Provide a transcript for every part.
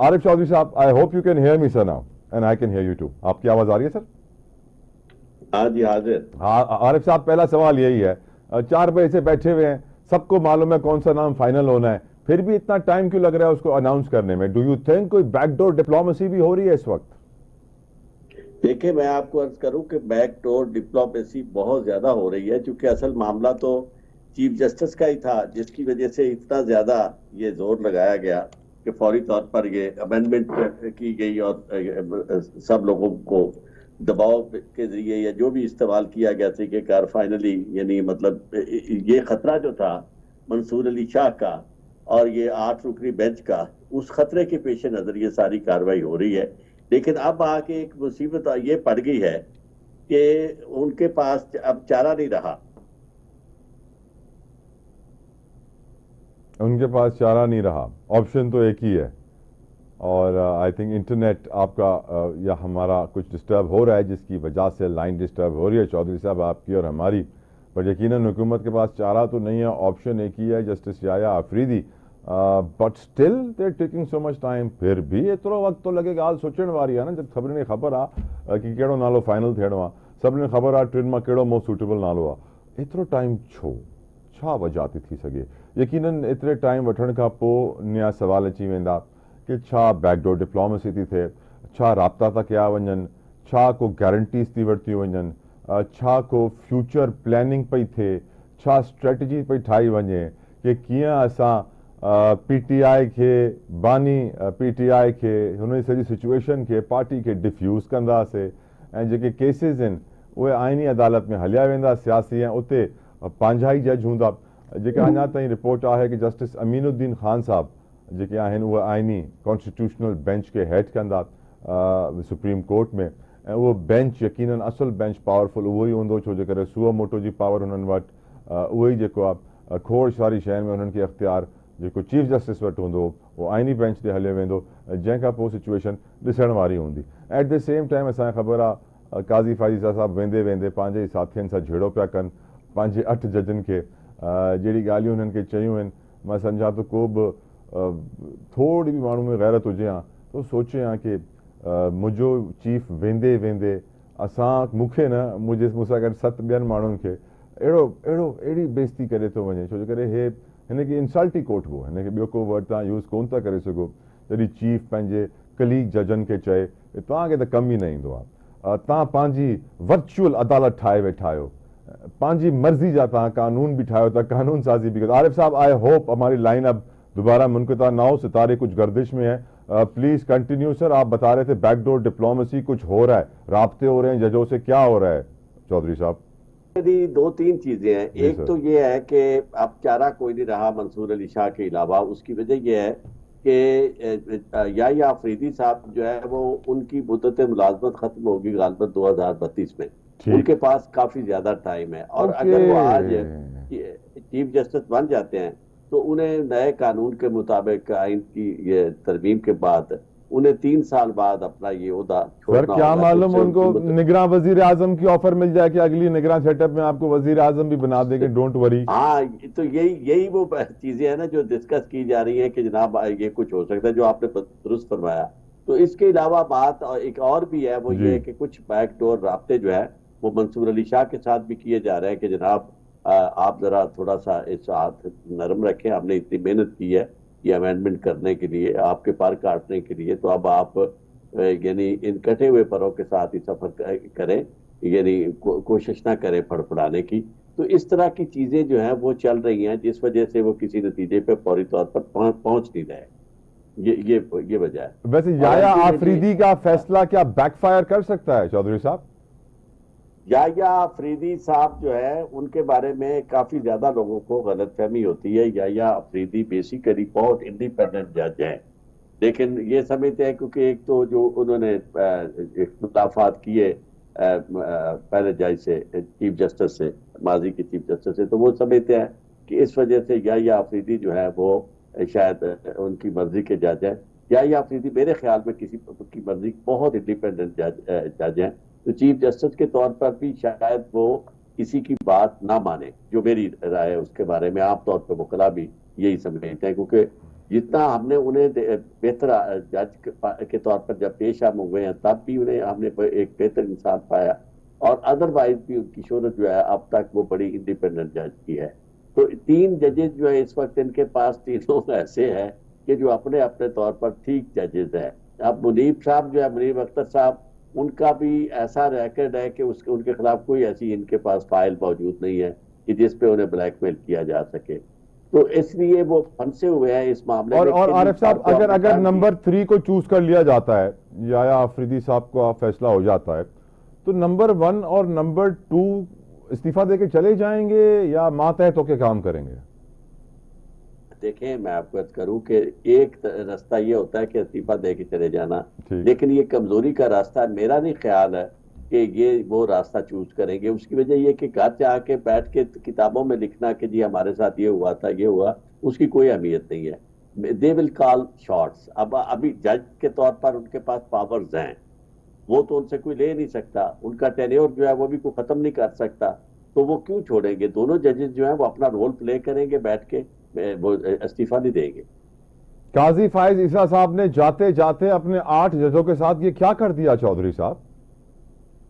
आरिफ चौधरी साहब, I hope you can hear me sir now and I can hear you too. आपकी आवाज आ रही है सर? हाँ जी, हाजिर। हाँ आरिफ साहब, पहला सवाल यही है, 4 बजे से बैठे हुए हैं, सबको मालूम है कौन सा नाम फाइनल होना है, फिर भी इतना टाइम क्यों लग रहा है उसको अनाउंस करने में? डू यू थिंक कोई बैकडोर डिप्लोमेसी भी हो रही है इस वक्त? देखिए, मैं आपको अर्ज करूं कि बैकडोर डिप्लोमेसी बहुत ज्यादा हो रही है, क्योंकि असल मामला तो चीफ जस्टिस का ही था, जिसकी वजह से इतना ज्यादा ये जोर लगाया गया कि फौरी तौर पर ये अमेंडमेंट की गई और सब लोगों को दबाव के जरिए या जो भी इस्तेमाल किया गया तरीकेकार फाइनली, यानी मतलब ये खतरा जो था मंसूर अली शाह का और ये 8 रुकनी बेंच का, उस खतरे के पेश नजर ये सारी कार्रवाई हो रही है। लेकिन अब आके एक मुसीबत ये पड़ गई है कि उनके पास अब चारा नहीं रहा। उनके पास चारा नहीं रहा, ऑप्शन तो एक ही है। और आई थिंक इंटरनेट आपका या हमारा कुछ डिस्टर्ब हो रहा है, जिसकी वजह से लाइन डिस्टर्ब हो रही है चौधरी साहब आपकी और हमारी। पर यकीनन हुकूमत के पास चारा तो नहीं है, ऑप्शन एक ही है, justice Yahya Afridi. But still they are taking so much time. फिर भी एतिरो वक्त तो लगेगा। हाल सोचण वारी आहे न, जब सभिनी खे ख़बर आहे कि कहिड़ो नालो फाइनल थियणो आहे, सभिनी खे ख़बर आहे टिनि मां कहिड़ो मोस्ट सूटेबल नालो आहे। एतिरो टाइम छो? छा वजह थी सघे? यकीनन एतिरे टाइम वठण खां पोइ नया सवाल अची वेंदा कि छा बैकडोर डिप्लोमेसी थी थिए, छा राब्ता था कया वञनि, छा को गारंटीज़ थी वरितियूं वञनि, छा को फ्यूचर प्लानिंग पई थिए, छा स्ट्रेटजी पई ठाही वञे कि कीअं असां पीटीआई खे बानी पीटीआई खे हुन सॼी सिचुएशन खे पार्टी खे डिफ्यूज़ कंदासीं ऐं जेके केसिस आहिनि उहे आइनी अदालत में हलिया वेंदा सियासी, ऐं उते पंहिंजा ई जज हूंदा। जेके अञा ताईं रिपोर्ट आहे कि जस्टिस अमीनुद्दीन ख़ान साहब जेके आहिनि उहे आइनी कॉन्स्टिट्यूशनल बेंच खे हेड कंदा सुप्रीम कोर्ट में, ऐं उहो बेंच यकीनन असुल बेंच पावरफुल उहो ई हूंदो, छो जे करे सुओ मोटो जी पावर हुननि वटि उहो ई जेको आहे खोड़ सारी शयुनि में हुननि खे अख़्तियार जेको चीफ जस्टिस वटि हूंदो उहो आइनी बेंच ते हलियो वेंदो, जंहिंखां पोइ सिचुएशन ॾिसण वारी हूंदी। एट द सेम टाइम असांखे ख़बर आहे काज़ी फ़ाइज़ा साहब वेंदे वेंदे पंहिंजे साथियुनि सां झेड़ो पिया कनि, पंहिंजे 8 जजनि खे जहिड़ी ॻाल्हियूं हुननि खे चयूं आहिनि। मां सम्झां थो को बि थोड़ी भी माण्हू में गैरत हुजे हा तो सोचे हा कि मुंहिंजो चीफ वेंदे वेंदे असां मूंखे न मूंसां गॾु 7 ॿियनि माण्हुनि खे अहिड़ी बेइज़ती करे थो वञे, छो जे करे हे हिनखे इंसल्ट ई कोट हो, हिनखे ॿियो को वर्ड तव्हां यूज़ कोन था करे सघो। जॾहिं चीफ पंहिंजे कलीग जजनि खे चए तव्हांखे त कमु ई न ईंदो आहे, तव्हां पंहिंजी वर्चुअल अदालत ठाहे वेठा आहियो, पंहिंजी मर्ज़ी जा तव्हां कानून बि ठाहियो था, कानून साज़ी बि कयो। आरिफ साहब, आई होप हमारी लाइन अब दोबारा मुनक़ता ना हो, सितारे कुछ गर्दिश में है, प्लीज कंटिन्यू सर। आप बता रहे थे बैकडोर डिप्लोमेसी कुछ हो रहा है, राब्ते हो रहे हैं जजों से, क्या हो रहा है चौधरी साहब? यदि 2-3 चीजें हैं। एक तो ये है कि अब चारा कोई नहीं रहा मंसूर अली शाह के अलावा। उसकी वजह यह है कि याया अफरीदी साहब जो है वो उनकी मुद्दत मुलाजमत खत्म होगी गालिबन 2032 में, उनके पास काफी ज्यादा टाइम है। और अगर वो आज चीफ जस्टिस बन जाते हैं तो उन्हें नए कानून के मुताबिक आइन की ये तरमीम के बाद उन्हें 3 साल बाद अपना ये ओहदा छोड़ना। क्या मालूम उनको निगरान वजीर आजम की ऑफर मिल जाए कि अगली निगरान सेटअप में आपको वजीर आजम भी बना देंगे, डोंट वरी। हाँ, तो यही वो चीजें हैं ना जो डिस्कस की जा रही है कि जनाब ये कुछ हो सकता है, जो आपने दुरुस्त फरमाया। तो इसके अलावा बात एक और भी है, वो ये है कि कुछ बैकडोर राब्ते जो है वो मंसूर अली शाह के साथ भी किए जा रहे हैं कि जनाब आप जरा थोड़ा सा इस हाथ नरम रखें, हमने इतनी मेहनत की है ये अमेंडमेंट करने के लिए, आपके पर काटने के लिए, तो अब आप यानी इन कटे हुए परों के साथ ही सफर करें, यानी कोशिश ना करें फड़फड़ाने की। तो इस तरह की चीजें जो है वो चल रही हैं, जिस वजह से वो किसी नतीजे पे फौरी तौर पर पहुंच नहीं रहे। ये वजह है। वैसे याया आफरीदी का फैसला क्या बैकफायर कर सकता है चौधरी साहब? याया अफरीदी साहब जो है उनके बारे में काफी ज्यादा लोगों को गलतफहमी होती है। याया अफरीदी बेसिकली बहुत इंडिपेंडेंट जज हैं, लेकिन ये समझते हैं क्योंकि एक तो जो उन्होंने मुताफात किए पहले जज से, चीफ जस्टिस से, माजी के चीफ जस्टिस से, तो वो समझते हैं कि इस वजह से याया अफरीदी जो है वो शायद उनकी मर्जी के जज हैं। याया अफरीदी मेरे ख्याल में किसी की मर्जी बहुत इंडिपेंडेंट जज हैं, तो चीफ जस्टिस के तौर पर भी शायद वो किसी की बात ना माने, जो मेरी राय है उसके बारे में। आमतौर पर वकला भी यही समझते हैं, क्योंकि जितना हमने उन्हें बेहतर जज के तौर पर जब पेश हम हुए हैं, तब भी उन्हें हमने एक बेहतर इंसान पाया, और अदरवाइज भी उनकी शोहरत जो है अब तक वो बड़ी इंडिपेंडेंट जज की है। तो 3 जजेस जो है इस वक्त इनके पास, तीनों ऐसे हैं कि जो अपने अपने तौर पर ठीक जजेस हैं। अब मुनीब साहब जो है, मुनीब अख्तर साहब, उनका भी ऐसा रिकॉर्ड है कि उनके खिलाफ कोई ऐसी इनके पास फाइल मौजूद नहीं है कि जिसपे उन्हें ब्लैकमेल किया जा सके। तो इसलिए वो फंसे हुए हैं इस मामले में। और आरिफ साहब, अगर नंबर 3 को चूज कर लिया जाता है, या अफरीदी साहब का फैसला हो जाता है, तो नंबर 1 और नंबर 2 इस्तीफा देके चले जाएंगे या मातहत होकर काम करेंगे? देखें, मैं आपको अर्ज करूं कि एक रास्ता ये होता है कि इस्तीफा दे के चले जाना, लेकिन ये कमजोरी का रास्ता मेरा नहीं ख्याल है कि ये वो रास्ता चूज करेंगे। उसकी वजह ये कि घर से आके बैठ के किताबों में लिखना कि जी हमारे साथ ये हुआ था, ये हुआ, उसकी कोई अहमियत नहीं है। They will call shots. अब अभी जज के तौर पर उनके पास पावर्स हैं, वो तो उनसे कोई ले नहीं सकता, उनका टेन्योर जो है वो भी कोई खत्म नहीं कर सकता, तो वो क्यों छोड़ेंगे? दोनों जजेस जो है वो अपना रोल प्ले करेंगे बैठ के, वो इस्तीफा नहीं देंगे। काजी फायज ईसा साहब ने जाते जाते अपने 8 जजों के साथ ये क्या कर दिया चौधरी साहब?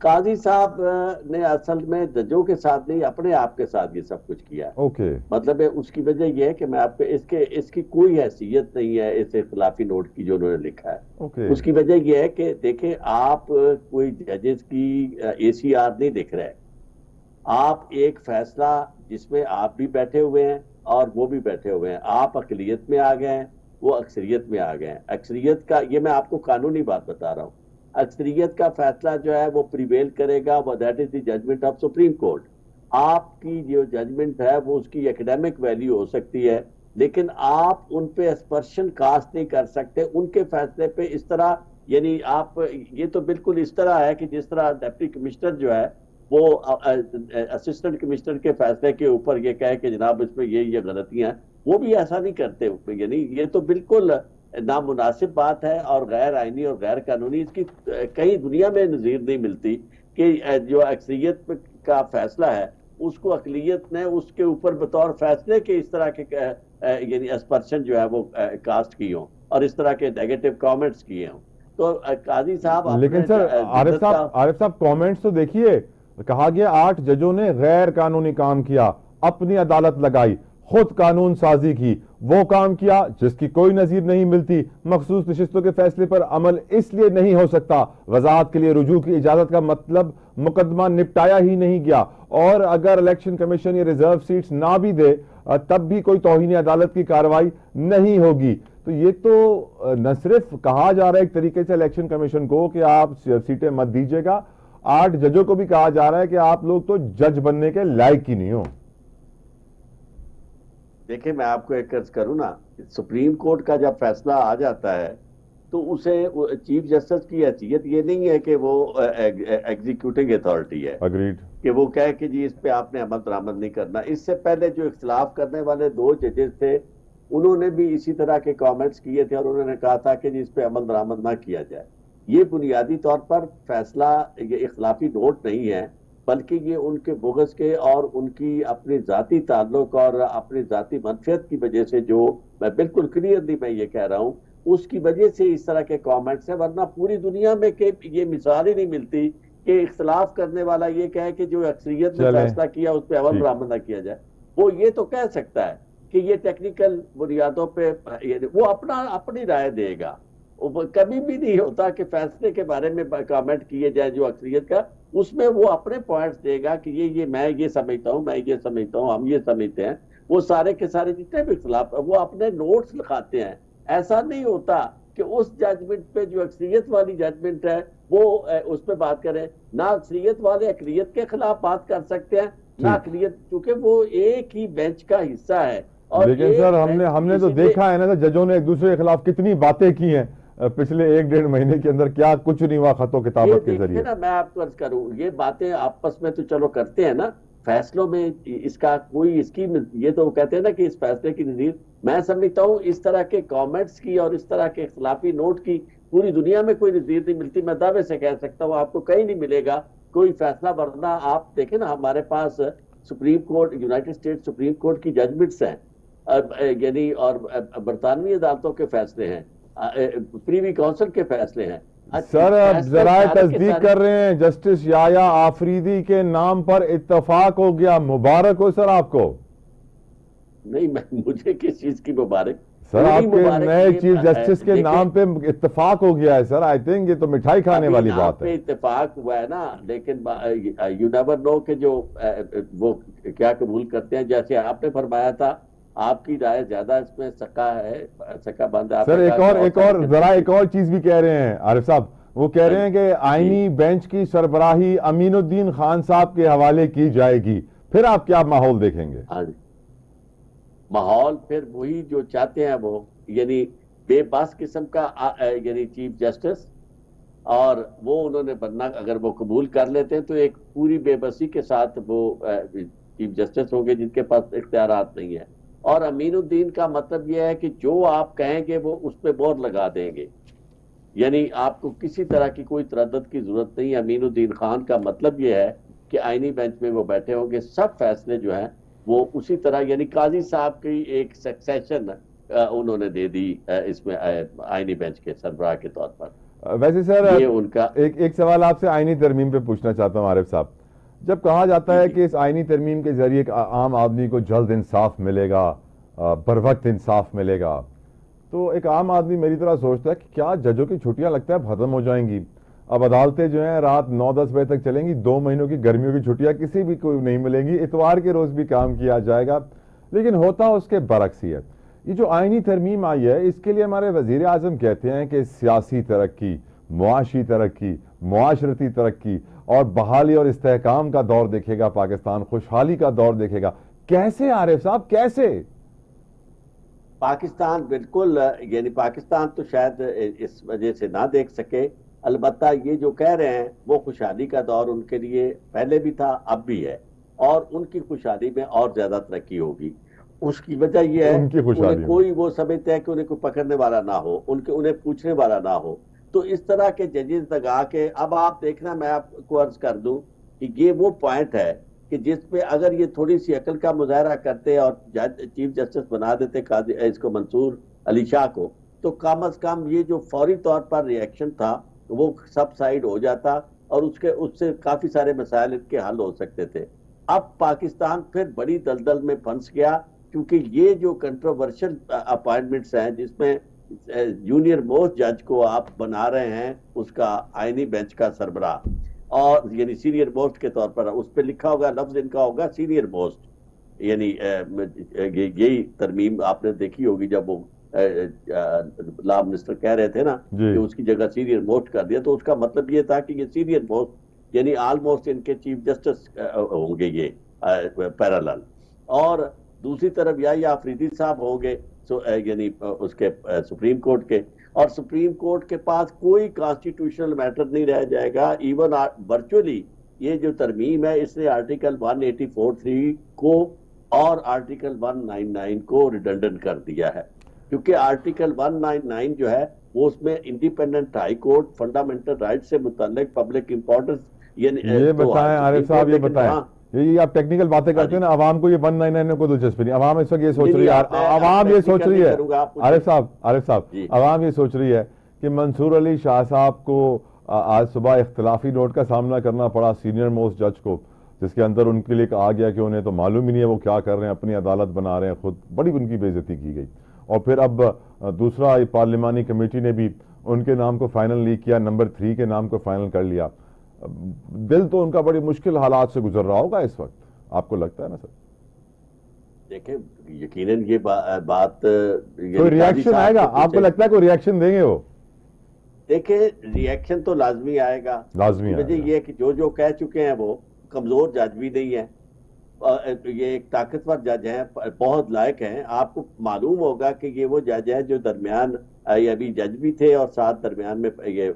काजी साहब ने असल में जजों के साथ नहीं, अपने आप के साथ ये सब कुछ किया। ओके। मतलब है, उसकी वजह यह है कि मैं आपको इसकी कोई हैसियत नहीं है इस इख्तिलाफी नोट की जो उन्होंने लिखा है। उसकी वजह यह है कि देखें, आप कोई जजेस की ACR नहीं दिख रहे, आप एक फैसला जिसमें आप भी बैठे हुए हैं और वो भी बैठे हुए हैं, आप अकलियत में आ गए हैं, वो अक्सरियत में आ गए हैं। अक्सरियत का, ये मैं आपको कानूनी बात बता रहा हूँ, अक्सरियत का फैसला जो है वो प्रिवेल करेगा, वो that is the judgment of Supreme Court. आपकी जो जजमेंट है वो उसकी एकेडमिक वैल्यू हो सकती है, लेकिन आप उन पे एक्सपर्शन कास्ट नहीं कर सकते उनके फैसले पे इस तरह। यानी आप, ये तो बिल्कुल इस तरह है कि जिस तरह डिप्टी कमिश्नर जो है वो असिस्टेंट कमिश्नर के फैसले के ऊपर ये कहे कि जनाब इसमें ये गलतियां हैं, वो भी ऐसा नहीं करते। यानी ये तो बिल्कुल नामुनासिब बात है और गैर आईनी और गैर कानूनी, इसकी कहीं दुनिया में नजीर नहीं मिलती कि जो अक्सरियत का फैसला है उसको अकलियत ने उसके ऊपर बतौर फैसले के इस तरह के यानी एक्सपर्शन जो है वो कास्ट की हो और इस तरह के नेगेटिव कमेंट्स किए हों। तो काजी साहब, लेकिन सर आरिफ साहब कमेंट्स तो देखिए, कहा गया 8 जजों ने गैर कानूनी काम किया, अपनी अदालत लगाई, खुद कानून साजी की, वो काम किया जिसकी कोई नजीर नहीं मिलती। मखसूस नशिस्तों के फैसले पर अमल इसलिए नहीं हो सकता, वजाहत के लिए रुजू की इजाजत का मतलब मुकदमा निपटाया ही नहीं गया, और अगर इलेक्शन कमीशन ये रिजर्व सीट्स ना भी दे तब भी कोई तौहीन अदालत की कार्रवाई नहीं होगी। तो ये तो न सिर्फ कहा जा रहा है एक तरीके से इलेक्शन कमीशन को कि आप सीटें मत दीजिएगा, 8 जजों को भी कहा जा रहा है कि आप लोग तो जज बनने के लायक ही नहीं हो। देखिए, मैं आपको एक अर्ज करूं ना, सुप्रीम कोर्ट का जब फैसला आ जाता है तो उसे चीफ जस्टिस की हैसियत ये नहीं है कि वो एग्जीक्यूटिंग अथॉरिटी है, अग्रीड, कि वो कहे कि जी इस पे आपने अमल दरामद नहीं करना। इससे पहले जो इख्तिलाफ करने वाले 2 जजेस थे उन्होंने भी इसी तरह के कमेंट्स किए थे और उन्होंने कहा था कि जी इस पे अमल दरामद ना किया जाए। ये बुनियादी तौर पर फैसला ये इख्तिलाफी नोट नहीं है, बल्कि ये उनके बुग़्ज़ के और उनकी अपनी जाती ताल्लुक और अपनी जाती मनफियत की वजह से, जो मैं बिल्कुल क्लियरली मैं ये कह रहा हूँ, उसकी वजह से इस तरह के कमेंट्स हैं। वरना पूरी दुनिया में के ये मिसाल ही नहीं मिलती कि इख्तिलाफ करने वाला ये कहे कि जो अक्सरियत ने फैसला किया उस पर अमल दरामद न किया जाए। वो ये तो कह सकता है कि ये टेक्निकल बुनियादों पे वो अपनी राय देगा। कभी भी नहीं होता कि फैसले के बारे में कमेंट किए जाए जो अक्सरियत का, उसमें वो अपने पॉइंट्स देगा कि ये मैं ये समझता हूँ, मैं ये समझता हूँ, हम ये समझते हैं। वो सारे के सारे जितने भी इख्तिलाफ वो अपने नोट्स लिखाते हैं। ऐसा नहीं होता कि उस जजमेंट पे जो अक्सरियत वाली जजमेंट है वो उस पर बात करें। ना अक्सरियत वाले अकलियत के खिलाफ बात कर सकते हैं, ना अकलियत, क्योंकि वो एक ही बेंच का हिस्सा है। और लेकिन सर हमने तो देखा है ना, जजों ने एक दूसरे के खिलाफ कितनी बातें की हैं पिछले 1-1.5 महीने के अंदर, क्या कुछ नहीं हुआ खतो किताबत के जरिए ना। मैं आपको अर्ज करूं, ये बातें आपस में तो चलो करते हैं ना, फैसलों में इसका कोई इसकी, ये तो कहते हैं ना कि इस फैसले की नजीर, मैं समझता हूँ इस तरह के कमेंट्स की और इस तरह के इख्तिलाफी नोट की पूरी दुनिया में कोई नजीर नहीं मिलती। मैं दावे से कह सकता हूँ आपको कहीं नहीं मिलेगा कोई फैसला। वरना आप देखें ना, हमारे पास Supreme Court, United State Supreme Court की जजमेंट्स हैं, यानी और बरतानवी अदालतों के फैसले हैं, प्रीवी काउंसिल के फैसले हैं। सर अब फैसले जरा सारे के तस्दीक सारे कर रहे हैं, जस्टिस याया आफरीदी के नाम पर इत्तफाक हो गया, मुबारक हो सर आपको। नहीं, मुझे किस चीज की मुबारक? सर पूरी आपके मुबारक नए ये चीफ जस्टिस के देखिए, नाम पे इत्तफाक हो गया है सर। आई थिंक ये तो मिठाई खाने अभी वाली नाम बात पे है। इत्तेफाक हुआ है ना, लेकिन यू नेवर नो कि जो वो क्या कबूल करते हैं। जैसे आपने फरमाया था, आपकी राय ज्यादा इसमें सका है, सका बंद है। सर एक और जरा एक और चीज भी कह रहे हैं आरिफ साहब, वो कह रहे हैं कि आईनी बेंच की सरबराही अमीनुद्दीन खान साहब के हवाले की जाएगी। फिर आप क्या माहौल देखेंगे? हाँ जी, माहौल फिर वही जो चाहते हैं वो, यानी बेबस किस्म का यानी चीफ जस्टिस, और वो उन्होंने बनना, अगर वो कबूल कर लेते हैं तो एक पूरी बेबसी के साथ वो चीफ जस्टिस होंगे जिनके पास इख्तियारात नहीं है। और अमीनुद्दीन का मतलब यह है कि जो आप कहेंगे वो उस पर मोहर लगा देंगे, यानी आपको किसी तरह की कोई तरद्दुद की जरूरत नहीं। अमीनुद्दीन खान का मतलब यह है कि आईनी बेंच में वो बैठे होंगे, सब फैसले जो हैं वो उसी तरह, यानी काजी साहब की एक सक्सेशन उन्होंने दे दी इसमें आईनी बेंच के सरबराह के तौर पर। वैसे सर ये उनका एक सवाल आपसे आईनी तरमीम पे पूछना चाहता हूँ आरिफ साहब। जब कहा जाता है कि इस आईनी तरमीम के जरिए आम आदमी को जल्द इंसाफ मिलेगा, बर वक्त इंसाफ मिलेगा, तो एक आम आदमी मेरी तरह सोचता है कि क्या जजों की छुट्टियां लगता है खत्म हो जाएंगी? अब अदालतें जो हैं रात 9-10 बजे तक चलेंगी, 2 महीनों की गर्मियों की छुट्टियां किसी भी को नहीं मिलेंगी, इतवार के रोज भी काम किया जाएगा। लेकिन होता उसके बरक्स ही है। ये जो आईनी तरमीम आई है, इसके लिए हमारे वजीर आजम कहते हैं कि सियासी तरक्की, मुआशी तरक्की, मुआशरती तरक्की और बहाली और इस्तेहकाम का दौर देखेगा पाकिस्तान, खुशहाली का दौर देखेगा। कैसे आरिफ साहब, कैसे? पाकिस्तान बिल्कुल, यानी पाकिस्तान तो शायद इस वजह से ना देख सके। अलबत्ता ये जो कह रहे हैं वो खुशहाली का दौर उनके लिए पहले भी था, अब भी है, और उनकी खुशहाली में और ज्यादा तरक्की होगी। उसकी वजह यह है कि उन्हें कोई, वो समझते हैं कि उन्हें कोई पकड़ने वाला ना हो, उन्हें पूछने वाला ना हो। तो इस तरह के जजेस लगा के, अब आप देखना, मैं आपको अर्ज कर दूं कि ये वो पॉइंट है कि जिसपे अगर ये थोड़ी सी अकल का मुजाहरा करते और चीफ जस्टिस बना देते काजी इसको मंसूर अली शाह को, तो कम अज कम ये जो फौरी तौर पर रिएक्शन था वो सब साइड हो जाता और उससे काफी सारे मसाइल इनके हल हो सकते थे। अब पाकिस्तान फिर बड़ी दलदल में फंस गया, क्योंकि ये जो कंट्रोवर्शियल अपॉइंटमेंट्स हैं जिसमें जूनियर मोस्ट जज को आप बना रहे हैं उसका आईनी बेंच का सरबराह, और यानी सीनियर मोस्ट के तौर पर उस पर लिखा होगा, लफ्ज इनका होगा सीनियर मोस्ट, यानी यही तरमीम आपने देखी होगी जब वो लॉ मिनिस्टर कह रहे थे ना कि उसकी जगह सीनियर मोस्ट कर दिया, तो उसका मतलब ये था कि ये सीनियर मोस्ट यानी ऑलमोस्ट इनके चीफ जस्टिस होंगे ये पैरेलल। और दूसरी तरफ या आफरीदी साहब होंगे यानी उसके सुप्रीम कोर्ट के, और सुप्रीम कोर्ट के पास कोई कॉन्स्टिट्यूशनल मैटर नहीं रह जाएगा। इवन वर्चुअली ये जो तरमीम है इसने आर्टिकल 184(3) को और आर्टिकल 199 को रिडंडेंट कर दिया है, क्योंकि आर्टिकल 199 जो है वो उसमें independent high court, fundamental right से मुताल्लिक पब्लिक इंपॉर्टेंस, ये बताएं आरिफ साहब, ये बताएं, ये आप टेक्निकल बातें करते हैं ना, आवाम को ये 199 में कोई दिलचस्पी नहीं। आवाम इस वक्त ये सोच रही है, आवाम ये सोच रही है आरिफ साहब आवाम ये सोच रही है कि मंसूर अली शाह साहब को आज सुबह इख्तिलाफी नोट का सामना करना पड़ा सीनियर मोस्ट जज को, जिसके अंदर उनके लिए कहा गया कि उन्हें तो मालूम ही नहीं है वो क्या कर रहे हैं, अपनी अदालत बना रहे हैं खुद, बड़ी उनकी बेइज्जती की गई। और फिर अब दूसरा पार्लिमानी कमेटी ने भी उनके नाम को फाइनल नहीं किया, नंबर 3 के नाम को फाइनल कर लिया। दिल तो उनका बड़ी मुश्किल हालात से गुजर रहा होगा इस वक्त, आपको लगता है ना सर? देखें, यकीनन ये बात कोई रिएक्शन आएगा, आपको लगता है कोई रिएक्शन देंगे वो? देखें, रिएक्शन तो लाजमी आएगा। वजह ये है कि जो कह चुके हैं वो कमजोर जज भी नहीं है, ये एक ताकतवर जज हैं, बहुत लायक हैं। आपको मालूम होगा कि ये वो जज है जो दरमियान अभी जज भी थे और साथ दरमियान में ये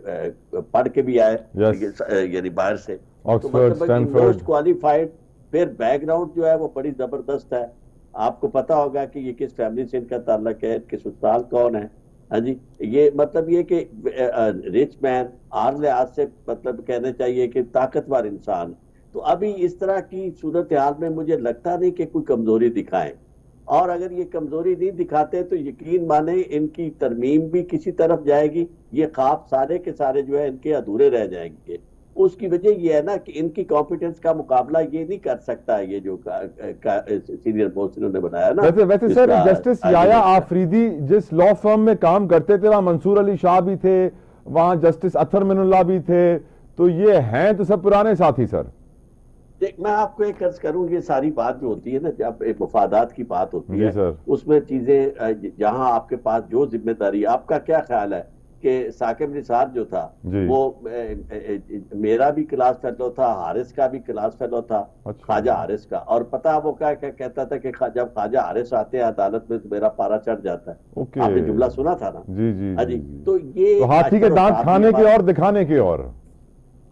पढ़ के भी आए, यानी बाहर से, मोस्ट क्वालिफाइड। फिर बैकग्राउंड जो है वो बड़ी जबरदस्त है। आपको पता होगा कि ये किस फैमिली से इनका ताल्लुक है, इनके ससुराल कौन है। हाँ जी, ये मतलब ये कि रिच मैन, हर लिहाज से मतलब कहना चाहिए कि ताकतवर इंसान। तो अभी इस तरह की सूरत हाल में मुझे लगता नहीं कि कोई कमजोरी दिखाएं, और अगर ये कमजोरी नहीं दिखाते तो यकीन माने इनकी तरमीम भी किसी तरफ जाएगी, ये ख्वाब सारे के सारे जो है इनके अधूरे रह जाएंगे। उसकी वजह ये है ना कि इनकी कॉम्पिटेंस का मुकाबला ये नहीं कर सकता, ये जो सीनियर मोस्ट इन्होंने बनाया ना। वैसे सर, जस्टिस याया आफरीदी जिस लॉ फर्म में काम करते थे वहां मंसूर अली शाह भी थे, वहां जस्टिस अतहर मिनुल्लाह भी थे, तो ये हैं तो सब पुराने साथी सर। देख, मैं आपको एक अर्ज करूं, ये सारी बात जो होती है ना, जब एक मफादात की बात होती है सर, उसमें चीजें जहां आपके पास जो जिम्मेदारी, आपका क्या ख्याल है कि साकिब निसार जो था वो मेरा भी क्लास फेलो था, हारिस का भी क्लास फेलो था, अच्छा। ख्वाजा हारिस का, और पता वो क्या कहता था कि जब ख्वाजा हारिस आते हैं अदालत में तो मेरा पारा चढ़ जाता है। आपने जुमला सुना था ना? जी जी जी। तो ये तो हाथी के दांत खाने के और दिखाने के और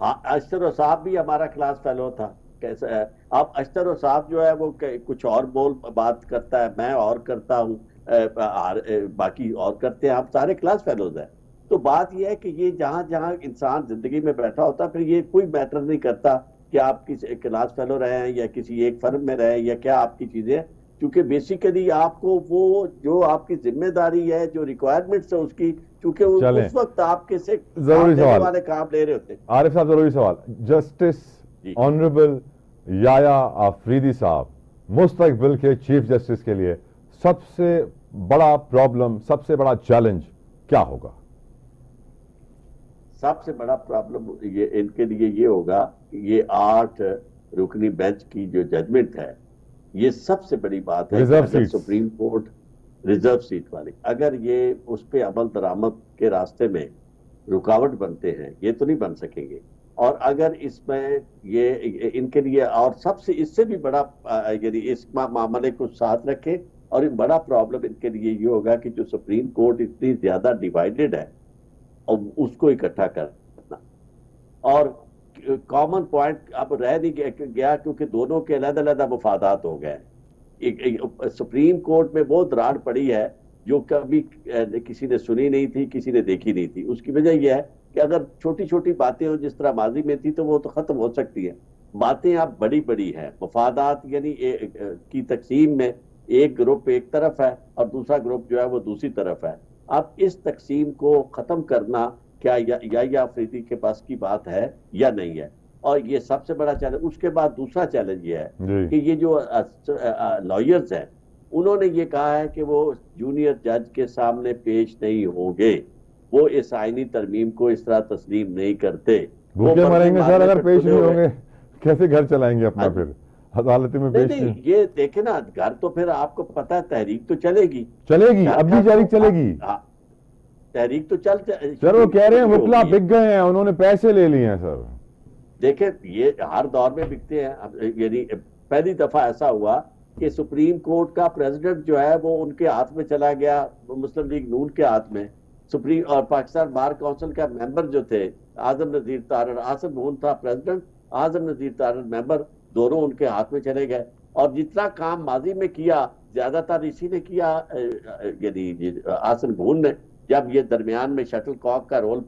अशतर साहब भी हमारा क्लास फेलो था। कैसा है अब अशतर साहब जो है वो कुछ और बात करता है, मैं और करता हूँ, बाकी और करते हैं, आप सारे क्लास फेलोज हैं। तो बात यह है कि ये जहां जहां इंसान जिंदगी में बैठा होता है फिर ये कोई मैटर नहीं करता कि आप किसी क्लास फेलो रहे हैं या किसी एक फर्म में रहे या क्या आपकी चीजें, क्योंकि बेसिकली आपको वो जो आपकी जिम्मेदारी है, जो रिक्वायरमेंट्स है उसकी, क्योंकि उस वक्त आपके से जरूरी सवाल वाले काम ले रहे होते। आरिफ साहब, जरूरी सवाल, जस्टिस ऑनरेबल याया आफरीदी साहब मुस्तकबिल के चीफ जस्टिस के लिए सबसे बड़ा प्रॉब्लम, सबसे बड़ा चैलेंज क्या होगा? सबसे बड़ा प्रॉब्लम ये इनके लिए ये होगा कि ये 8 रुकनी बेंच की जो जजमेंट है, ये सबसे बड़ी बात है। अगर सुप्रीम कोर्ट रिजर्व सीट वाली, अगर ये उस पर अमल दरामद के रास्ते में रुकावट बनते हैं, ये तो नहीं बन सकेंगे। और अगर इसमें ये इनके लिए, और सबसे इससे भी बड़ा, यदि इस मामले को साथ रखें, और एक बड़ा प्रॉब्लम इनके लिए ये होगा कि जो सुप्रीम कोर्ट इतनी ज्यादा डिवाइडेड है और उसको इकट्ठा करना, और कॉमन पॉइंट अब रह नहीं गया क्योंकि दोनों के अलग अलग मफादात हो गए। सुप्रीम कोर्ट में वो दरार पड़ी है जो कभी किसी ने सुनी नहीं थी, किसी ने देखी नहीं थी। उसकी वजह यह है कि अगर छोटी छोटी बातें हो जिस तरह माजी में थी तो वो तो खत्म हो सकती है, बातें अब बड़ी बड़ी हैं। मफादात यानी की तकसीम में एक ग्रुप एक तरफ है और दूसरा ग्रुप जो है वो दूसरी तरफ है। अब इस तकसीम को खत्म करना क्या या अफरीदी के पास की बात है या नहीं है, और ये सबसे बड़ा चैलेंज। उसके बाद दूसरा चैलेंज ये है कि ये जो लॉयर्स हैं उन्होंने ये कहा है कि वो जूनियर जज के सामने पेश नहीं होंगे, वो इस आईनी तरमीम को इस तरह तस्लीम नहीं करते। भूखे मरेंगे सर अगर पेश नहीं होंगे, कैसे घर चलाएंगे अपना? फिर अदालत में पेश नहीं। ये देखे ना, घर तो फिर आपको पता है तहरीक तो चलेगी, अब भी जारी चलेगी। तहरीक तो चल सर, वो कह रहे हैं वकला बिक गए हैं, उन्होंने पैसे ले लिए हैं सर। देखे, ये हर दौर में बिकते हैं। यानी पहली दफा ऐसा हुआ कि सुप्रीम कोर्ट का प्रेसिडेंट जो है वो उनके हाथ में चला गया, मुस्लिम लीग नून के हाथ में। सुप्रीम और पाकिस्तान बार काउंसिल का मेंबर जो थे आजम नजीर तारड़, आसिम नून था प्रेसिडेंट, आजम नजीर तारड़ मेंबर, दोनों उनके हाथ में चले गए। और जितना काम माजी में किया ज्यादातर इसी ने किया, यानी आसिम नून ने, जब ये दरमियान में शटल कॉक का रोल